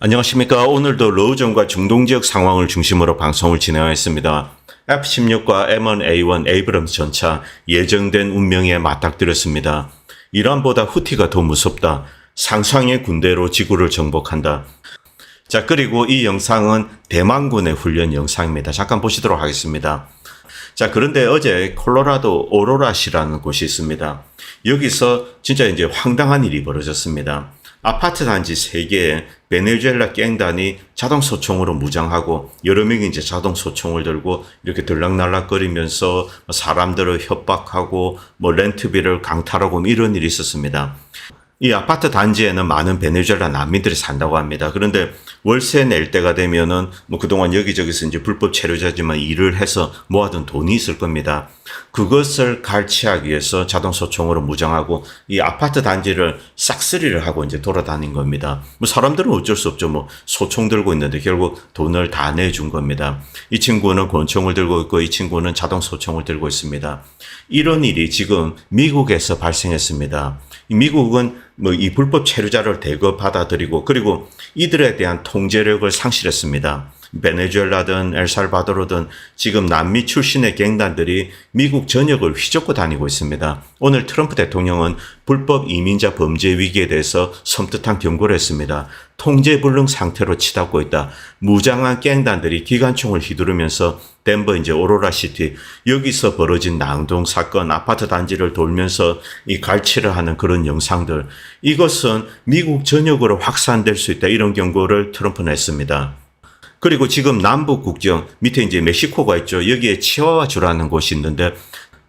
안녕하십니까. 오늘도 러우전과 중동 지역 상황을 중심으로 방송을 진행하겠습니다. F-16과 M1A1 에이브럼스 전차 예정된 운명에 맞닥뜨렸습니다. 이란보다 후티가 더 무섭다. 상상의 군대로 지구를 정복한다. 자, 그리고 이 영상은 대만군의 훈련 영상입니다. 잠깐 보시도록 하겠습니다. 자, 그런데 어제 콜로라도 오로라시라는 곳이 있습니다. 여기서 진짜 이제 황당한 일이 벌어졌습니다. 아파트 단지 3개에 베네수엘라 갱단이 자동소총으로 무장하고 여러 명이 이제 자동소총을 들고 이렇게 들락날락거리면서 사람들을 협박하고 렌트비를 강탈하고 이런 일이 있었습니다. 이 아파트 단지에는 많은 베네수엘라 난민들이 산다고 합니다. 그런데 월세 낼 때가 되면은 그동안 여기저기서 이제 불법 체류자지만 일을 해서 모아둔 돈이 있을 겁니다. 그것을 갈취하기 위해서 자동소총으로 무장하고 이 아파트 단지를 싹쓸이를 하고 이제 돌아다닌 겁니다. 사람들은 어쩔 수 없죠. 소총 들고 있는데 결국 돈을 다 내준 겁니다. 이 친구는 권총을 들고 있고 이 친구는 자동소총을 들고 있습니다. 이런 일이 지금 미국에서 발생했습니다. 미국은 이 불법 체류자를 대거 받아들이고 그리고 이들에 대한 통제력을 상실했습니다. 베네수엘라든 엘살바도르든 지금 남미 출신의 갱단들이 미국 전역을 휘젓고 다니고 있습니다. 오늘 트럼프 대통령은 불법 이민자 범죄 위기에 대해서 섬뜩한 경고를 했습니다. 통제불능 상태로 치닫고 있다. 무장한 갱단들이 기관총을 휘두르면서 덴버 이제 오로라시티 여기서 벌어진 낭동 사건 아파트 단지를 돌면서 이 갈취를 하는 그런 영상들 이것은 미국 전역으로 확산될 수 있다. 이런 경고를 트럼프는 했습니다. 그리고 지금 남북 국경 밑에 이제 멕시코가 있죠. 여기에 치와와주라는 곳이 있는데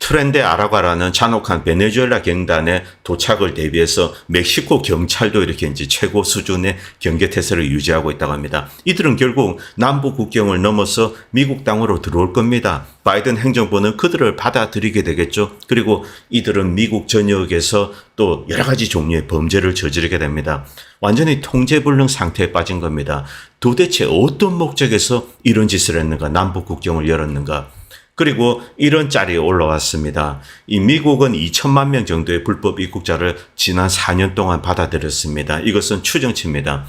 트렌데 아라과라는 잔혹한 베네수엘라 갱단의 도착을 대비해서 멕시코 경찰도 이렇게 이제 최고 수준의 경계태세를 유지하고 있다고 합니다. 이들은 결국 남북 국경을 넘어서 미국 땅으로 들어올 겁니다. 바이든 행정부는 그들을 받아들이게 되겠죠. 그리고 이들은 미국 전역에서 또 여러 가지 종류의 범죄를 저지르게 됩니다. 완전히 통제불능 상태에 빠진 겁니다. 도대체 어떤 목적에서 이런 짓을 했는가? 남북 국경을 열었는가? 그리고 이런 짤이 올라왔습니다. 이 미국은 2천만 명 정도의 불법 입국자를 지난 4년 동안 받아들였습니다. 이것은 추정치입니다.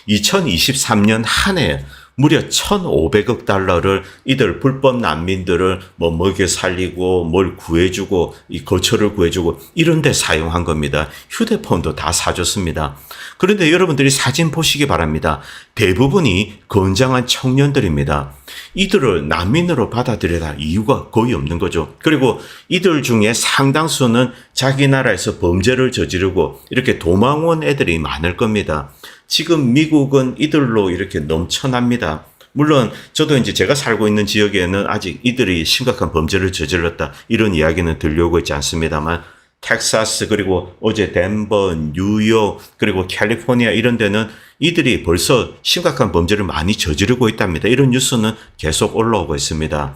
2023년 한 해 무려 1,500억 달러를 이들 불법 난민들을 먹여 살리고 뭘 구해주고 이 거처를 구해주고 이런 데 사용한 겁니다. 휴대폰도 다 사줬습니다. 그런데 여러분들이 사진 보시기 바랍니다. 대부분이 건장한 청년들입니다. 이들을 난민으로 받아들여야 이유가 거의 없는 거죠. 그리고 이들 중에 상당수는 자기 나라에서 범죄를 저지르고 이렇게 도망 온 애들이 많을 겁니다. 지금 미국은 이들로 이렇게 넘쳐납니다. 물론 저도 이제 제가 살고 있는 지역에는 아직 이들이 심각한 범죄를 저질렀다 이런 이야기는 들려오고 있지 않습니다만 텍사스 그리고 어제 덴버, 뉴욕 그리고 캘리포니아 이런 데는 이들이 벌써 심각한 범죄를 많이 저지르고 있답니다. 이런 뉴스는 계속 올라오고 있습니다.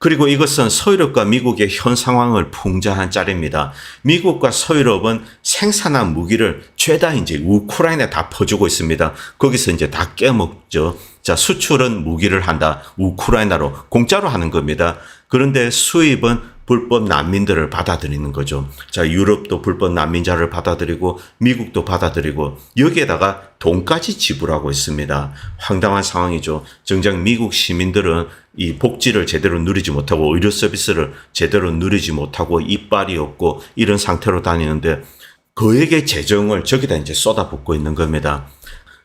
그리고 이것은 서유럽과 미국의 현 상황을 풍자한 짤입니다. 미국과 서유럽은 생산한 무기를 죄다 이제 우크라이나에 다 퍼주고 있습니다. 거기서 이제 다 깨먹죠. 자, 수출은 무기를 한다. 우크라이나로 공짜로 하는 겁니다. 그런데 수입은 불법 난민들을 받아들이는 거죠. 자, 유럽도 불법 난민자를 받아들이고 미국도 받아들이고 여기에다가 돈까지 지불하고 있습니다. 황당한 상황이죠. 정작 미국 시민들은 이 복지를 제대로 누리지 못하고 의료 서비스를 제대로 누리지 못하고 이빨이 없고 이런 상태로 다니는데 그에게 재정을 저기다 이제 쏟아붓고 있는 겁니다.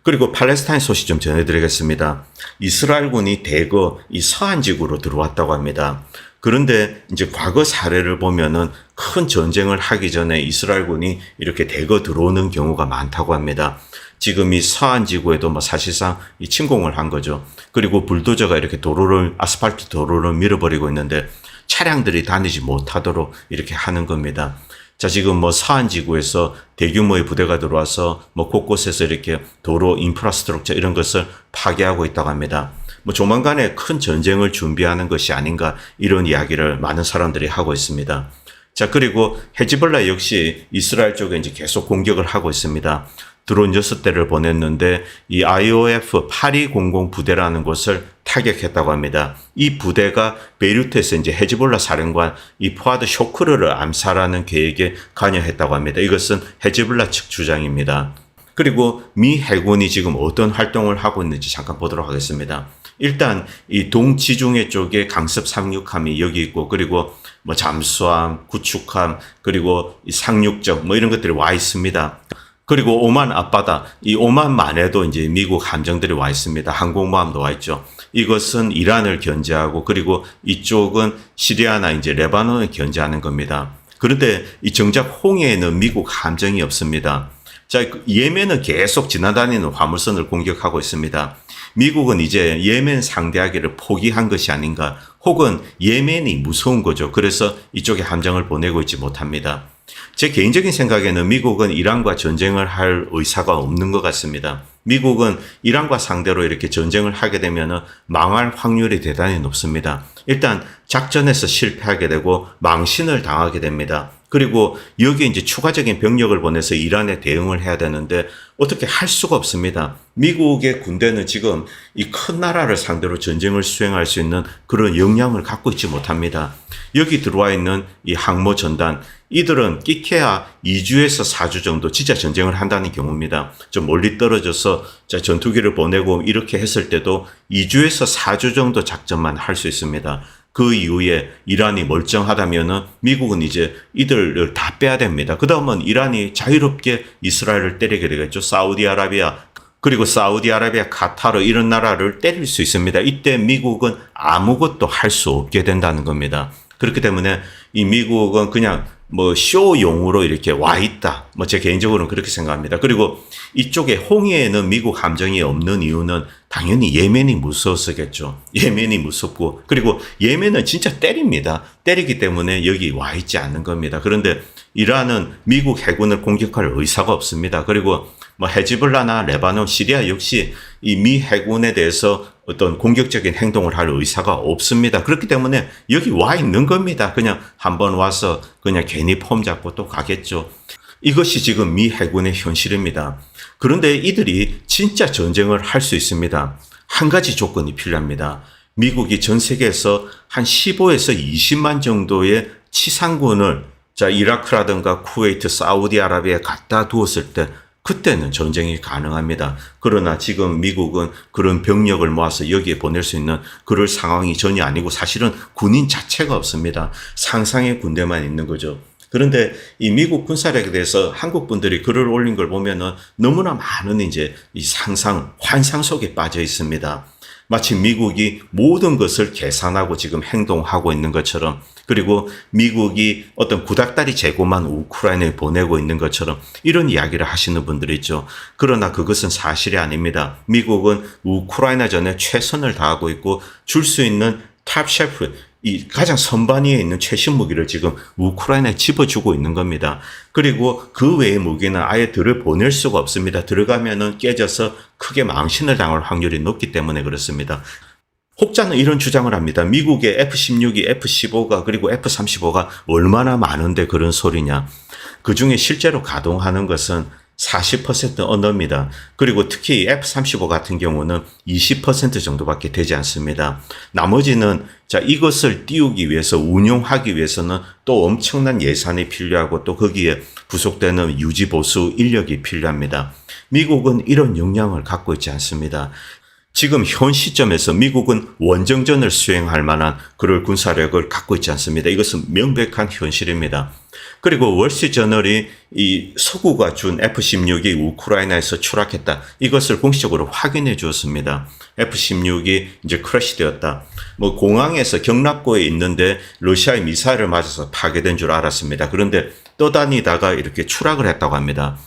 그리고 팔레스타인 소식 좀 전해드리겠습니다. 이스라엘군이 대거 이 서한 지구로 들어왔다고 합니다. 그런데 이제 과거 사례를 보면은 큰 전쟁을 하기 전에 이스라엘군이 이렇게 대거 들어오는 경우가 많다고 합니다. 지금 이 서한 지구에도 사실상 이 침공을 한 거죠. 그리고 불도저가 이렇게 아스팔트 도로를 밀어버리고 있는데 차량들이 다니지 못하도록 이렇게 하는 겁니다. 자, 지금 서한 지구에서 대규모의 부대가 들어와서 곳곳에서 이렇게 도로 인프라스트럭처 이런 것을 파괴하고 있다고 합니다. 조만간에 큰 전쟁을 준비하는 것이 아닌가 이런 이야기를 많은 사람들이 하고 있습니다. 자, 그리고 헤즈볼라 역시 이스라엘 쪽에 이제 계속 공격을 하고 있습니다. 드론 6대를 보냈는데 이 IOF 8200 부대라는 곳을 타격했다고 합니다. 이 부대가 베이루트에서 이제 헤즈볼라 사령관 이 포아드 쇼크르를 암살하는 계획에 관여했다고 합니다. 이것은 헤즈볼라 측 주장입니다. 그리고 미 해군이 지금 어떤 활동을 하고 있는지 잠깐 보도록 하겠습니다. 일단 이 동지중해 쪽에 강습 상륙함이 여기 있고, 그리고 뭐 잠수함, 구축함, 그리고 이 상륙적 뭐 이런 것들이 와 있습니다. 그리고 오만 앞바다, 이 오만만 해도 이제 미국 함정들이 와 있습니다. 항공모함도 와 있죠. 이것은 이란을 견제하고, 그리고 이쪽은 시리아나 이제 레바논을 견제하는 겁니다. 그런데 이 정작 홍해에는 미국 함정이 없습니다. 자, 예멘은 계속 지나다니는 화물선을 공격하고 있습니다. 미국은 이제 예멘 상대하기를 포기한 것이 아닌가, 혹은 예멘이 무서운 거죠. 그래서 이쪽에 함정을 보내고 있지 못합니다. 제 개인적인 생각에는 미국은 이란과 전쟁을 할 의사가 없는 것 같습니다. 미국은 이란과 상대로 이렇게 전쟁을 하게 되면 망할 확률이 대단히 높습니다. 일단 작전에서 실패하게 되고 망신을 당하게 됩니다. 그리고 여기에 이제 추가적인 병력을 보내서 이란에 대응을 해야 되는데 어떻게 할 수가 없습니다. 미국의 군대는 지금 이 큰 나라를 상대로 전쟁을 수행할 수 있는 그런 역량을 갖고 있지 못합니다. 여기 들어와 있는 이 항모 전단, 이들은 끼케야 2주에서 4주 정도 진짜 전쟁을 한다는 경우입니다. 좀 멀리 떨어져서 전투기를 보내고 이렇게 했을 때도 2주에서 4주 정도 작전만 할 수 있습니다. 그 이후에 이란이 멀쩡하다면은 미국은 이제 이들을 다 빼야 됩니다. 그 다음은 이란이 자유롭게 이스라엘을 때리게 되겠죠. 사우디아라비아, 그리고 사우디아라비아, 카타르 이런 나라를 때릴 수 있습니다. 이때 미국은 아무것도 할 수 없게 된다는 겁니다. 그렇기 때문에 이 미국은 그냥 뭐 쇼용으로 이렇게 와 있다. 뭐 제 개인적으로는 그렇게 생각합니다. 그리고 이쪽에 홍해에는 미국 함정이 없는 이유는 당연히 예멘이 무서워서겠죠. 예멘이 무섭고, 그리고 예멘은 진짜 때립니다. 때리기 때문에 여기 와 있지 않는 겁니다. 그런데 이란은 미국 해군을 공격할 의사가 없습니다. 그리고 뭐 헤즈볼라나 레바논, 시리아 역시 이 미 해군에 대해서 어떤 공격적인 행동을 할 의사가 없습니다. 그렇기 때문에 여기 와 있는 겁니다. 그냥 한번 와서 그냥 괜히 폼 잡고 또 가겠죠. 이것이 지금 미 해군의 현실입니다. 그런데 이들이 진짜 전쟁을 할 수 있습니다. 한 가지 조건이 필요합니다. 미국이 전 세계에서 한 15에서 20만 정도의 치상군을 이라크라든가 쿠웨이트, 사우디아라비아에 갖다 두었을 때 그때는 전쟁이 가능합니다. 그러나 지금 미국은 그런 병력을 모아서 여기에 보낼 수 있는 그럴 상황이 전혀 아니고 사실은 군인 자체가 없습니다. 상상의 군대만 있는 거죠. 그런데 이 미국 군사력에 대해서 한국 분들이 글을 올린 걸 보면은 너무나 많은 이제 이 상상, 환상 속에 빠져 있습니다. 마치 미국이 모든 것을 계산하고 지금 행동하고 있는 것처럼, 그리고 미국이 어떤 구닥다리 재고만 우크라이나에 보내고 있는 것처럼 이런 이야기를 하시는 분들이 있죠. 그러나 그것은 사실이 아닙니다. 미국은 우크라이나전에 최선을 다하고 있고 줄 수 있는 탑 셰프, 이 가장 선반위에 있는 최신 무기를 지금 우크라이나에 집어주고 있는 겁니다. 그리고 그 외의 무기는 아예 들어보낼 수가 없습니다. 들어가면은 깨져서 크게 망신을 당할 확률이 높기 때문에 그렇습니다. 혹자는 이런 주장을 합니다. 미국의 F-16이 F-15가 그리고 F-35가 얼마나 많은데 그런 소리냐. 그중에 실제로 가동하는 것은 40% 언더입니다. 그리고 특히 F-35 같은 경우는 20% 정도밖에 되지 않습니다. 나머지는 이것을 띄우기 위해서, 운용하기 위해서는 또 엄청난 예산이 필요하고 또 거기에 부속되는 유지보수 인력이 필요합니다. 미국은 이런 역량을 갖고 있지 않습니다. 지금 현 시점에서 미국은 원정전을 수행할 만한 그럴 군사력을 갖고 있지 않습니다. 이것은 명백한 현실입니다. 그리고 월스트리트저널이 이 서구가 준 F-16이 우크라이나에서 추락했다. 이것을 공식적으로 확인해 주었습니다. F-16이 이제 크래시되었다. 뭐 공항에서 경납고에 있는데 러시아의 미사일을 맞아서 파괴된 줄 알았습니다. 그런데 떠다니다가 이렇게 추락을 했다고 합니다.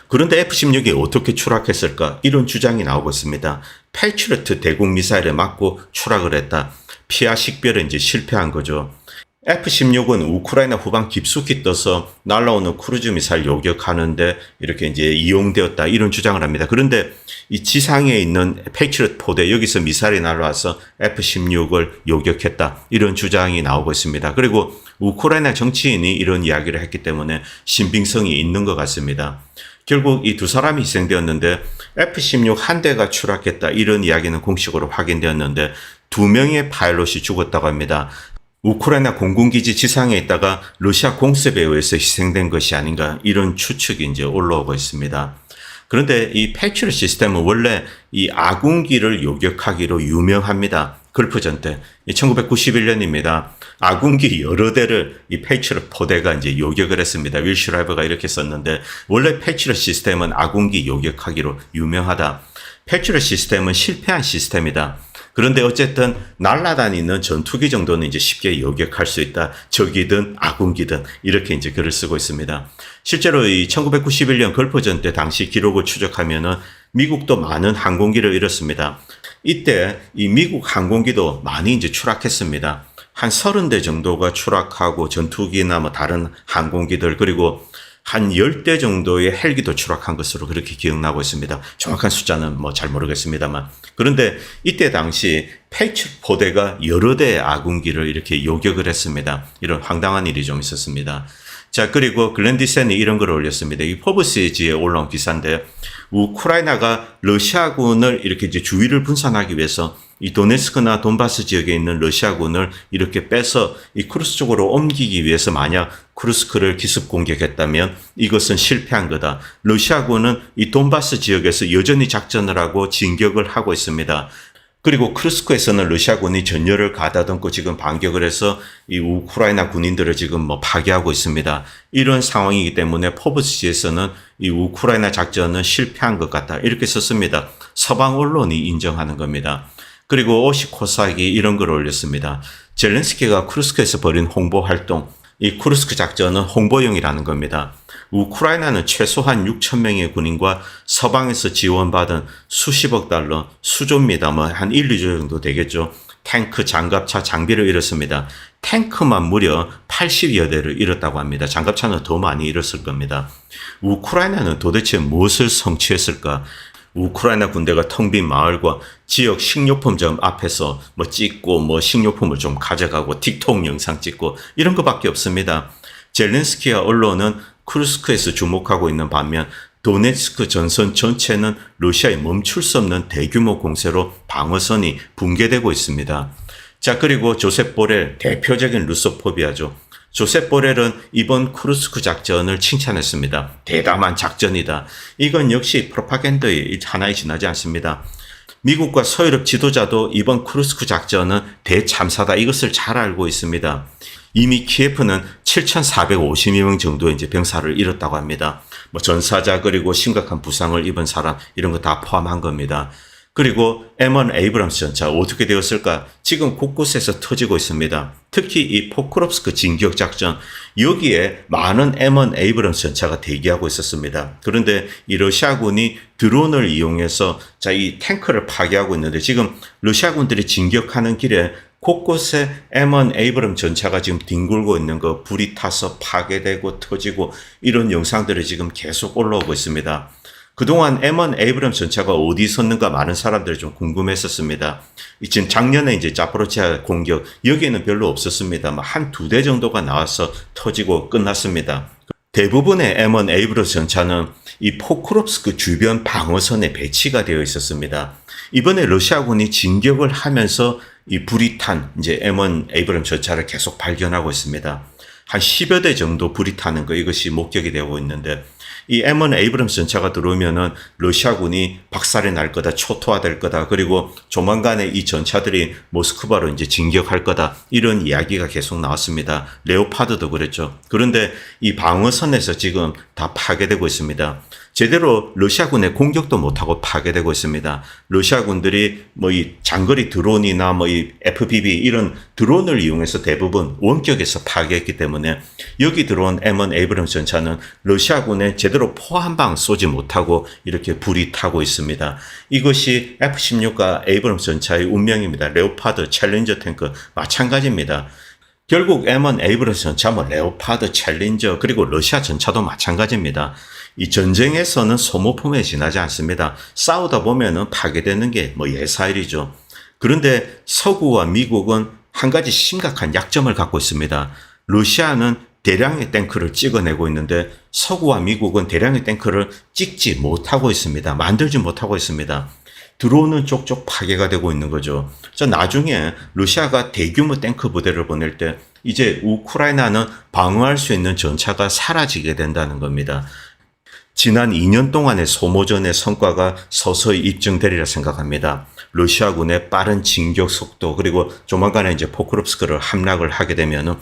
그런데 F-16이 어떻게 추락했을까? 이런 주장이 나오고 있습니다. 패트리어트 대공 미사일에 맞고 추락을 했다. 피하 식별에 이제 실패한 거죠. F-16은 우크라이나 후방 깊숙이 떠서 날아오는 크루즈 미사일 요격하는데 이렇게 이제 이용되었다. 이런 주장을 합니다. 그런데 이 지상에 있는 패트리어트 포대, 여기서 미사일이 날아와서 F-16을 요격했다. 이런 주장이 나오고 있습니다. 그리고 우크라이나 정치인이 이런 이야기를 했기 때문에 신빙성이 있는 것 같습니다. 결국 이 두 사람이 희생되었는데 F-16 한 대가 추락했다. 이런 이야기는 공식으로 확인되었는데 2명의 파일럿이 죽었다고 합니다. 우크라이나 공군기지 지상에 있다가 러시아 공습에 의해서 희생된 것이 아닌가, 이런 추측이 이제 올라오고 있습니다. 그런데 이 패트리엇 시스템은 원래 이 아군기를 요격하기로 유명합니다. 걸프전 때 1991년입니다. 아군기 여러 대를 이 패트리엇 포대가 이제 요격을 했습니다. 윌 슈라이버가 이렇게 썼는데 원래 패트리엇 시스템은 아군기 요격하기로 유명하다. 패트리엇 시스템은 실패한 시스템이다. 그런데 어쨌든 날아다니는 전투기 정도는 이제 쉽게 요격할 수 있다. 적이든 아군기든 이렇게 이제 글을 쓰고 있습니다. 실제로 이 1991년 걸프전 때 당시 기록을 추적하면은 미국도 많은 항공기를 잃었습니다. 이때 이 미국 항공기도 많이 이제 추락했습니다. 한 30대 정도가 추락하고 전투기나 뭐 다른 항공기들 그리고 한 10대 정도의 헬기도 추락한 것으로 그렇게 기억나고 있습니다. 정확한 숫자는 뭐 잘 모르겠습니다만. 그런데 이때 당시 패트리엇 포대가 여러 대의 아군기를 이렇게 요격을 했습니다. 이런 황당한 일이 좀 있었습니다. 자, 그리고 글렌디센이 이런 걸 올렸습니다. 이 포브스지에 올라온 기사인데, 우크라이나가 러시아군을 이렇게 이제 주위를 분산하기 위해서 이 도네츠크나 돈바스 지역에 있는 러시아군을 이렇게 빼서 이 쿠르스 쪽으로 옮기기 위해서 만약 쿠르스크를 기습 공격했다면 이것은 실패한 거다. 러시아군은 이 돈바스 지역에서 여전히 작전을 하고 진격을 하고 있습니다. 그리고 크루스크에서는 러시아군이 전열을 가다듬고 지금 반격을 해서 이 우크라이나 군인들을 지금 뭐 파괴하고 있습니다. 이런 상황이기 때문에 포브스지에서는 이 우크라이나 작전은 실패한 것 같다. 이렇게 썼습니다. 서방 언론이 인정하는 겁니다. 그리고 오시코삭이 이런 걸 올렸습니다. 젤렌스키가 쿠르스크에서 벌인 홍보 활동, 이 쿠르스크 작전은 홍보용이라는 겁니다. 우크라이나는 최소한 6천 명의 군인과 서방에서 지원받은 수십억 달러, 수조입니다. 뭐 한 1, 2조 정도 되겠죠. 탱크, 장갑차, 장비를 잃었습니다. 탱크만 무려 80여 대를 잃었다고 합니다. 장갑차는 더 많이 잃었을 겁니다. 우크라이나는 도대체 무엇을 성취했을까? 우크라이나 군대가 텅 빈 마을과 지역 식료품점 앞에서 뭐 찍고 뭐 식료품을 좀 가져가고 틱톡 영상 찍고 이런 것밖에 없습니다. 젤렌스키와 언론은 쿠르스크에서 주목하고 있는 반면 도네츠크 전선 전체는 러시아의 멈출 수 없는 대규모 공세로 방어선이 붕괴되고 있습니다. 자, 그리고 조셉 보렐, 대표적인 루소포비아죠. 조셉 보렐은 이번 쿠르스크 작전을 칭찬했습니다. 대담한 작전이다. 이건 역시 프로파간다의 하나에 지나지 않습니다. 미국과 서유럽 지도자도 이번 쿠르스크 작전은 대참사다. 이것을 잘 알고 있습니다. 이미 키예프는 7,450명 정도의 이제 병사를 잃었다고 합니다. 뭐 전사자 그리고 심각한 부상을 입은 사람 이런 거 다 포함한 겁니다. 그리고 M1 에이브럼스 전차 어떻게 되었을까? 지금 곳곳에서 터지고 있습니다. 특히 이 포크롭스크 진격 작전 여기에 많은 M1 에이브럼스 전차가 대기하고 있었습니다. 그런데 이 러시아군이 드론을 이용해서 이 탱크를 파괴하고 있는데 지금 러시아군들이 진격하는 길에 곳곳에 M1 에이브럼 전차가 지금 뒹굴고 있는 거 불이 타서 파괴되고 터지고 이런 영상들이 지금 계속 올라오고 있습니다. 그동안 M1 에이브럼 전차가 어디 있었는가 많은 사람들이 좀 궁금했었습니다. 지금 작년에 이제 자포로치아 공격 여기에는 별로 없었습니다. 한 두 대 정도가 나와서 터지고 끝났습니다. 대부분의 M1 에이브럼 전차는 이 포크롭스크 주변 방어선에 배치가 되어 있었습니다. 이번에 러시아군이 진격을 하면서 이 불이 탄 이제 M1 에이브럼 전차를 계속 발견하고 있습니다. 한 10여 대 정도 불이 타는 거 이것이 목격이 되고 있는데 이 M1 에이브럼스 전차가 들어오면은 러시아군이 박살이 날 거다, 초토화될 거다, 그리고 조만간에 이 전차들이 모스크바로 이제 진격할 거다, 이런 이야기가 계속 나왔습니다. 레오파드도 그랬죠. 그런데 이 방어선에서 지금 다 파괴되고 있습니다. 제대로 러시아군의 공격도 못하고 파괴되고 있습니다. 러시아군들이 뭐 이 장거리 드론이나 뭐 이 FPV 이런 드론을 이용해서 대부분 원격에서 파괴했기 때문에 여기 들어온 M1 에이브럼스 전차는 러시아군에 제대로 포 한 방 쏘지 못하고 이렇게 불이 타고 있습니다. 이것이 F-16과 에이브럼스 전차의 운명입니다. 레오파드, 챌린저 탱크 마찬가지입니다. 결국 M1 에이브럼스 전차, 뭐 레오파드, 챌린저 그리고 러시아 전차도 마찬가지입니다. 이 전쟁에서는 소모품에 지나지 않습니다. 싸우다 보면은 파괴되는 게 뭐 예사일이죠. 그런데 서구와 미국은 한 가지 심각한 약점을 갖고 있습니다. 러시아는 대량의 탱크를 찍어내고 있는데 서구와 미국은 대량의 탱크를 찍지 못하고 있습니다. 만들지 못하고 있습니다. 드론은 쪽쪽 파괴가 되고 있는 거죠. 나중에 러시아가 대규모 탱크 부대를 보낼 때 이제 우크라이나는 방어할 수 있는 전차가 사라지게 된다는 겁니다. 지난 2년 동안의 소모전의 성과가 서서히 입증되리라 생각합니다. 러시아군의 빠른 진격 속도 그리고 조만간에 이제 포크롭스크를 함락을 하게 되면은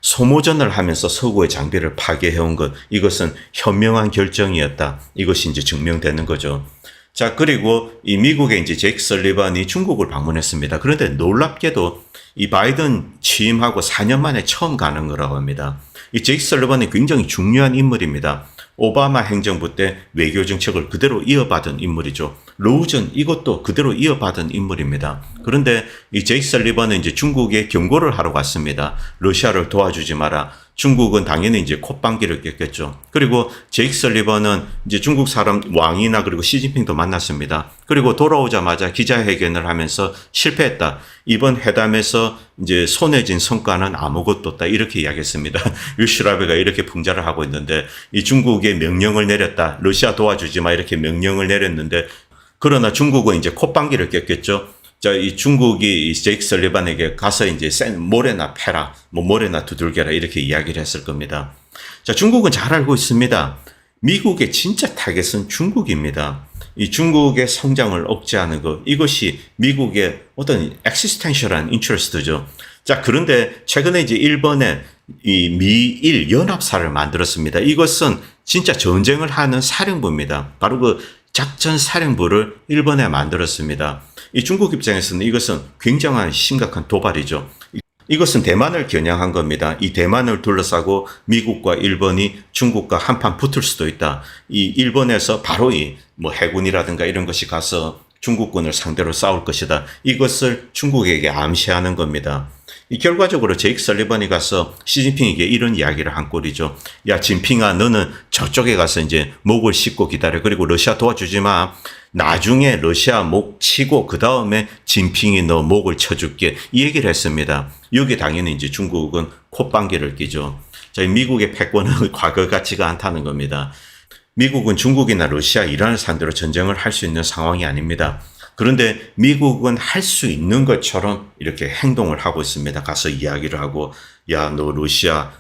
소모전을 하면서 서구의 장비를 파괴해온 것, 이것은 현명한 결정이었다. 이것이 이제 증명되는 거죠. 자, 그리고 이 미국의 이제 제이크 설리반이 중국을 방문했습니다. 그런데 놀랍게도 이 바이든 취임하고 4년 만에 처음 가는 거라고 합니다. 이 제이크 설리반은 굉장히 중요한 인물입니다. 오바마 행정부 때 외교 정책을 그대로 이어받은 인물이죠. 로우전 이것도 그대로 이어받은 인물입니다. 그런데 이 제이크 설리반은 이제 중국에 경고를 하러 갔습니다. 러시아를 도와주지 마라. 중국은 당연히 이제 콧방귀를 꼈겠죠. 그리고 제이크 설리반은 이제 중국 사람 왕이나 그리고 시진핑도 만났습니다. 그리고 돌아오자마자 기자회견을 하면서 실패했다. 이번 회담에서 이제 손에 쥔 성과는 아무것도 없다. 이렇게 이야기했습니다. 유시라베가 이렇게 풍자를 하고 있는데 이 중국에 명령을 내렸다. 러시아 도와주지 마. 이렇게 명령을 내렸는데 그러나 중국은 이제 콧방귀를 꼈겠죠. 자, 이 중국이 이 제이크 설리반에게 가서 이제 모래나 패라, 뭐 모래나 두들겨라 이렇게 이야기를 했을 겁니다. 자, 중국은 잘 알고 있습니다. 미국의 진짜 타겟은 중국입니다. 이 중국의 성장을 억제하는 것, 이것이 미국의 어떤 existential한 interest죠. 자, 그런데 최근에 이제 일본에 이 미일 연합사를 만들었습니다. 이것은 진짜 전쟁을 하는 사령부입니다. 바로 그 작전 사령부를 일본에 만들었습니다. 이 중국 입장에서는 이것은 굉장한 심각한 도발이죠. 이것은 대만을 겨냥한 겁니다. 이 대만을 둘러싸고 미국과 일본이 중국과 한판 붙을 수도 있다. 이 일본에서 바로 이 뭐 해군이라든가 이런 것이 가서 중국군을 상대로 싸울 것이다. 이것을 중국에게 암시하는 겁니다. 이 결과적으로 제이크 설리반이 가서 시진핑에게 이런 이야기를 한 꼴이죠. 야, 진핑아, 너는 저쪽에 가서 이제 목을 씻고 기다려. 그리고 러시아 도와주지 마. 나중에 러시아 목 치고 그 다음에 진핑이 너 목을 쳐줄게. 이 얘기를 했습니다. 여기 당연히 이제 중국은 콧방귀를 끼죠. 자, 미국의 패권은 과거 같지가 않다는 겁니다. 미국은 중국이나 러시아, 이란을 상대로 전쟁을 할 수 있는 상황이 아닙니다. 그런데 미국은 할 수 있는 것처럼 이렇게 행동을 하고 있습니다. 가서 이야기를 하고, 야, 너 러시아,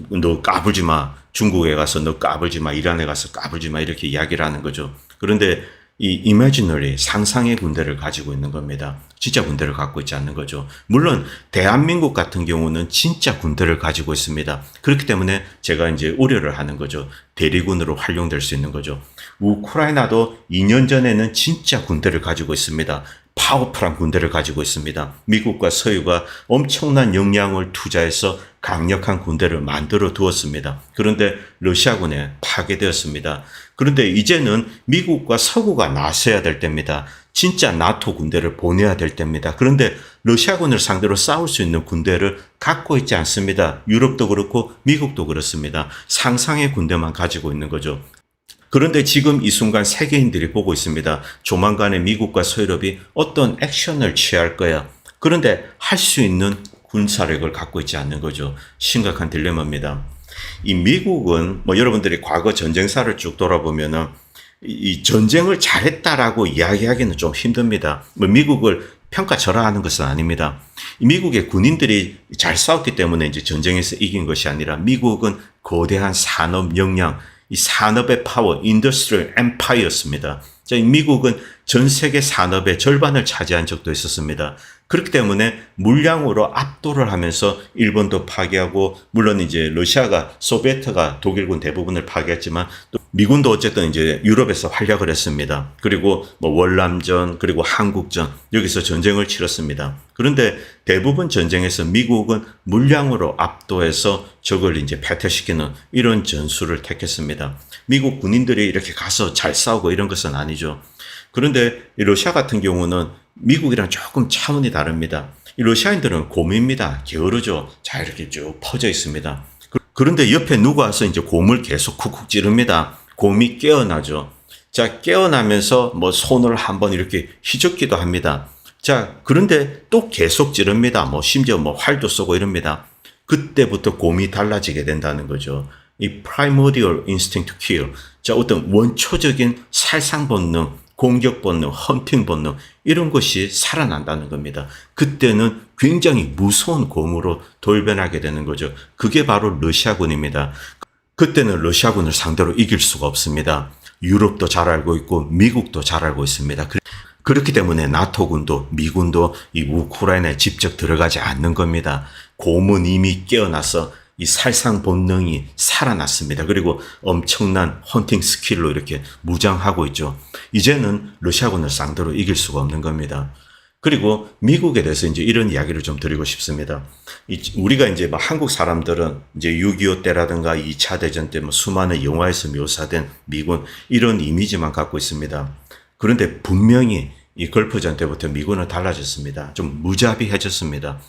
너 까불지 마. 중국에 가서 너 까불지 마. 이란에 가서 까불지 마. 이렇게 이야기를 하는 거죠. 그런데 이 imaginary, 상상의 군대를 가지고 있는 겁니다. 진짜 군대를 갖고 있지 않는 거죠. 물론 대한민국 같은 경우는 진짜 군대를 가지고 있습니다. 그렇기 때문에 제가 이제 우려를 하는 거죠. 대리군으로 활용될 수 있는 거죠. 우크라이나도 2년 전에는 진짜 군대를 가지고 있습니다. 파워풀한 군대를 가지고 있습니다. 미국과 서유가 엄청난 역량을 투자해서 강력한 군대를 만들어 두었습니다. 그런데 러시아군에 파괴되었습니다. 그런데 이제는 미국과 서구가 나서야 될 때입니다. 진짜 나토 군대를 보내야 될 때입니다. 그런데 러시아군을 상대로 싸울 수 있는 군대를 갖고 있지 않습니다. 유럽도 그렇고 미국도 그렇습니다. 상상의 군대만 가지고 있는 거죠. 그런데 지금 이 순간 세계인들이 보고 있습니다. 조만간에 미국과 서유럽이 어떤 액션을 취할 거야. 그런데 할 수 있는 군사력을 갖고 있지 않는 거죠. 심각한 딜레마입니다. 이 미국은 뭐 여러분들이 과거 전쟁사를 쭉 돌아보면은 이 전쟁을 잘했다라고 이야기하기는 좀 힘듭니다. 뭐 미국을 평가절하하는 것은 아닙니다. 미국의 군인들이 잘 싸웠기 때문에 이제 전쟁에서 이긴 것이 아니라 미국은 거대한 산업 역량, 이 산업의 파워, 인더스트리얼 엠파이어였습니다. 미국은 전 세계 산업의 절반을 차지한 적도 있었습니다. 그렇기 때문에 물량으로 압도를 하면서 일본도 파괴하고, 물론 이제 러시아가, 소비에트가 독일군 대부분을 파괴했지만 또 미군도 어쨌든 이제 유럽에서 활약을 했습니다. 그리고 뭐 월남전, 그리고 한국전, 여기서 전쟁을 치렀습니다. 그런데 대부분 전쟁에서 미국은 물량으로 압도해서 적을 이제 패퇴시키는 이런 전술을 택했습니다. 미국 군인들이 이렇게 가서 잘 싸우고 이런 것은 아니죠. 그런데 이 러시아 같은 경우는 미국이랑 조금 차원이 다릅니다. 이 러시아인들은 곰입니다. 게으르죠. 자, 이렇게 쭉 퍼져 있습니다. 그런데 옆에 누가 와서 이제 곰을 계속 쿡쿡 찌릅니다. 곰이 깨어나죠. 자, 깨어나면서 뭐 손을 한번 이렇게 휘젓기도 합니다. 자, 그런데 또 계속 찌릅니다. 뭐 심지어 뭐 활도 쏘고 이럽니다. 그때부터 곰이 달라지게 된다는 거죠. 이 primordial instinct to kill. 자, 어떤 원초적인 살상 본능, 공격 본능, 헌팅 본능, 이런 것이 살아난다는 겁니다. 그때는 굉장히 무서운 곰으로 돌변하게 되는 거죠. 그게 바로 러시아군입니다. 그때는 러시아군을 상대로 이길 수가 없습니다. 유럽도 잘 알고 있고 미국도 잘 알고 있습니다. 그렇기 때문에 나토군도 미군도 이 우크라이나에 직접 들어가지 않는 겁니다. 곰은 이미 깨어나서 이 살상 본능이 살아났습니다. 그리고 엄청난 헌팅 스킬로 이렇게 무장하고 있죠. 이제는 러시아군을 상대로 이길 수가 없는 겁니다. 그리고 미국에 대해서 이제 이런 이야기를 좀 드리고 싶습니다. 우리가 이제 뭐 한국 사람들은 이제 6.25 때라든가 2차 대전 때 뭐 수많은 영화에서 묘사된 미군 이런 이미지만 갖고 있습니다. 그런데 분명히 이 걸프전 때부터 미군은 달라졌습니다. 좀 무자비해졌습니다.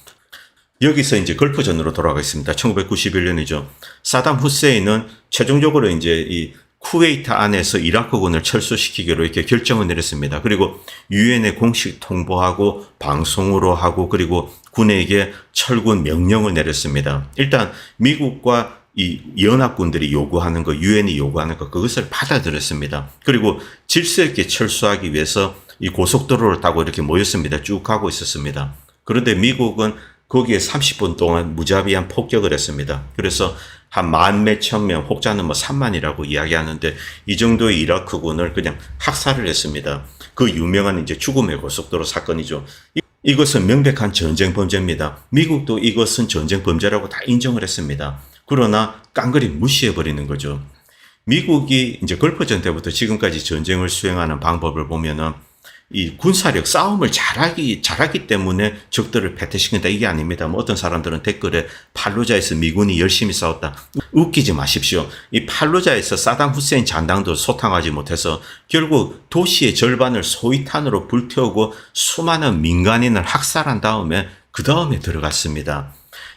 여기서 이제 걸프전으로 돌아가겠습니다. 1991년이죠. 사담 후세인은 최종적으로 이제 이 쿠웨이트 안에서 이라크군을 철수시키기로 이렇게 결정을 내렸습니다. 그리고 유엔에 공식 통보하고 방송으로 하고 그리고 군에게 철군 명령을 내렸습니다. 일단 미국과 이 연합군들이 요구하는 거, 유엔이 요구하는 거 그것을 받아들였습니다. 그리고 질서 있게 철수하기 위해서 이 고속도로를 타고 이렇게 모였습니다. 쭉 가고 있었습니다. 그런데 미국은 거기에 30분 동안 무자비한 폭격을 했습니다. 그래서 한 만 몇천 명, 혹자는 뭐 3만이라고 이야기하는데 이 정도의 이라크군을 그냥 학살을 했습니다. 그 유명한 이제 죽음의 고속도로 사건이죠. 이것은 명백한 전쟁 범죄입니다. 미국도 이것은 전쟁 범죄라고 다 인정을 했습니다. 그러나 깡그리 무시해버리는 거죠. 미국이 이제 걸프전 때부터 지금까지 전쟁을 수행하는 방법을 보면은 이 군사력 싸움을 잘하기 때문에 적들을 패퇴시킨다 이게 아닙니다. 뭐 어떤 사람들은 댓글에 팔루자에서 미군이 열심히 싸웠다. 웃기지 마십시오. 이 팔루자에서 사담 후세인 잔당도 소탕하지 못해서 결국 도시의 절반을 소위탄으로 불태우고 수많은 민간인을 학살한 다음에 그 다음에 들어갔습니다.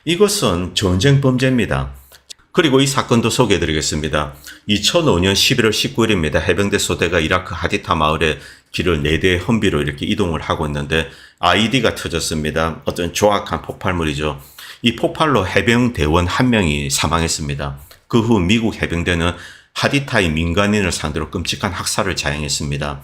이것은 전쟁 범죄입니다. 그리고 이 사건도 소개해드리겠습니다. 2005년 11월 19일입니다. 해병대 소대가 이라크 하디타 마을에 길을 4대의 험비로 이렇게 이동을 하고 있는데 IED가 터졌습니다. 어떤 조악한 폭발물이죠. 이 폭발로 해병대원 1명이 사망했습니다. 그 후 미국 해병대는 하디타의 민간인을 상대로 끔찍한 학살을 자행했습니다.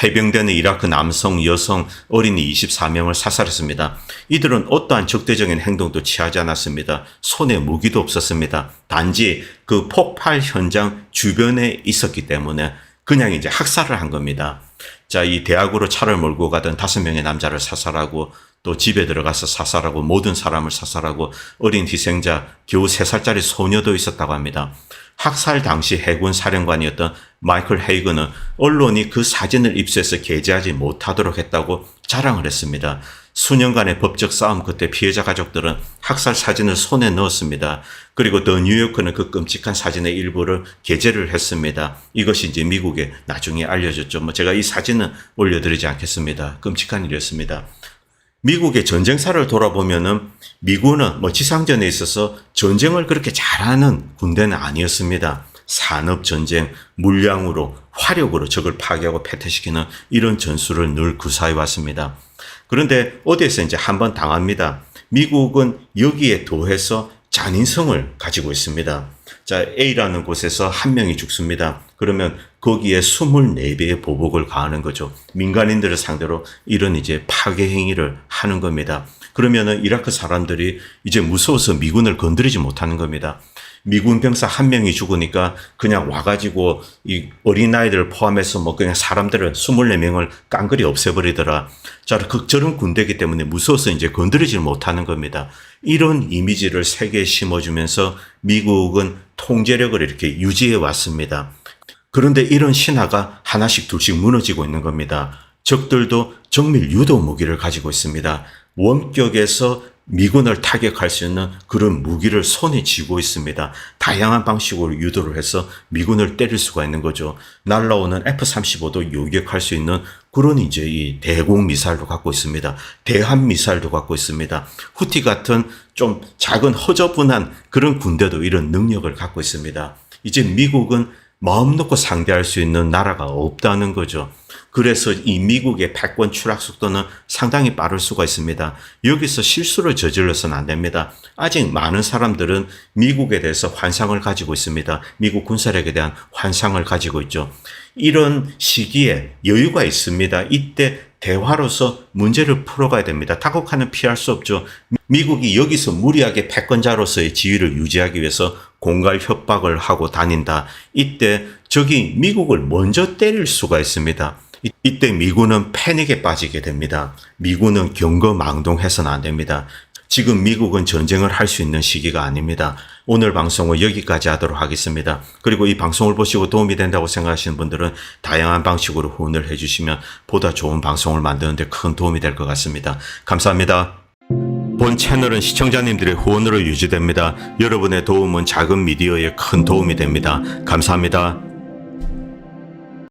해병대는 이라크 남성, 여성, 어린이 24명을 사살했습니다. 이들은 어떠한 적대적인 행동도 취하지 않았습니다. 손에 무기도 없었습니다. 단지 그 폭발 현장 주변에 있었기 때문에 그냥 이제 학살을 한 겁니다. 자, 이 대학으로 차를 몰고 가던 5명의 남자를 사살하고 또 집에 들어가서 사살하고 모든 사람을 사살하고 어린 희생자 겨우 3살짜리 소녀도 있었다고 합니다. 학살 당시 해군 사령관이었던 마이클 헤이건은 언론이 그 사진을 입수해서 게재하지 못하도록 했다고 자랑을 했습니다. 수년간의 법적 싸움 끝에 피해자 가족들은 학살 사진을 손에 넣었습니다. 그리고 더 뉴요커는 그 끔찍한 사진의 일부를 게재를 했습니다. 이것이 이제 미국에 나중에 알려졌죠. 뭐 제가 이 사진은 올려드리지 않겠습니다. 끔찍한 일이었습니다. 미국의 전쟁사를 돌아보면은 미군은 뭐 지상전에 있어서 전쟁을 그렇게 잘하는 군대는 아니었습니다. 산업전쟁, 물량으로, 화력으로 적을 파괴하고 패퇴시키는 이런 전술을 늘 구사해 왔습니다. 그런데 어디에서 이제 한번 당합니다. 미국은 여기에 더해서 잔인성을 가지고 있습니다. 자, A라는 곳에서 1명이 죽습니다. 그러면 거기에 24배의 보복을 가하는 거죠. 민간인들을 상대로 이런 이제 파괴 행위를 하는 겁니다. 그러면은 이라크 사람들이 이제 무서워서 미군을 건드리지 못하는 겁니다. 미군 병사 1명이 죽으니까 그냥 와가지고 이 어린아이들을 포함해서 뭐 그냥 사람들을 24명을 깡그리 없애버리더라. 자, 저런 군대이기 때문에 무서워서 이제 건드리지 못하는 겁니다. 이런 이미지를 세계에 심어주면서 미국은 통제력을 이렇게 유지해 왔습니다. 그런데 이런 신화가 하나씩 둘씩 무너지고 있는 겁니다. 적들도 정밀 유도 무기를 가지고 있습니다. 원격에서 미군을 타격할 수 있는 그런 무기를 손에 쥐고 있습니다. 다양한 방식으로 유도를 해서 미군을 때릴 수가 있는 거죠. 날라오는 F-35도 요격할 수 있는 그런 이제 이 대공 미사일도 갖고 있습니다. 대함 미사일도 갖고 있습니다. 후티 같은 좀 작은 허저분한 그런 군대도 이런 능력을 갖고 있습니다. 이제 미국은 마음 놓고 상대할 수 있는 나라가 없다는 거죠. 그래서 이 미국의 패권 추락 속도는 상당히 빠를 수가 있습니다. 여기서 실수를 저질러서는 안 됩니다. 아직 많은 사람들은 미국에 대해서 환상을 가지고 있습니다. 미국 군사력에 대한 환상을 가지고 있죠. 이런 시기에 여유가 있습니다. 이때 대화로서 문제를 풀어가야 됩니다. 다국화는 피할 수 없죠. 미국이 여기서 무리하게 패권자로서의 지위를 유지하기 위해서 공갈 협박을 하고 다닌다. 이때 적이 미국을 먼저 때릴 수가 있습니다. 이때 미군은 패닉에 빠지게 됩니다. 미군은 경거망동해서는 안 됩니다. 지금 미국은 전쟁을 할 수 있는 시기가 아닙니다. 오늘 방송은 여기까지 하도록 하겠습니다. 그리고 이 방송을 보시고 도움이 된다고 생각하시는 분들은 다양한 방식으로 후원을 해주시면 보다 좋은 방송을 만드는 데 큰 도움이 될 것 같습니다. 감사합니다. 본 채널은 시청자님들의 후원으로 유지됩니다. 여러분의 도움은 작은 미디어에 큰 도움이 됩니다. 감사합니다.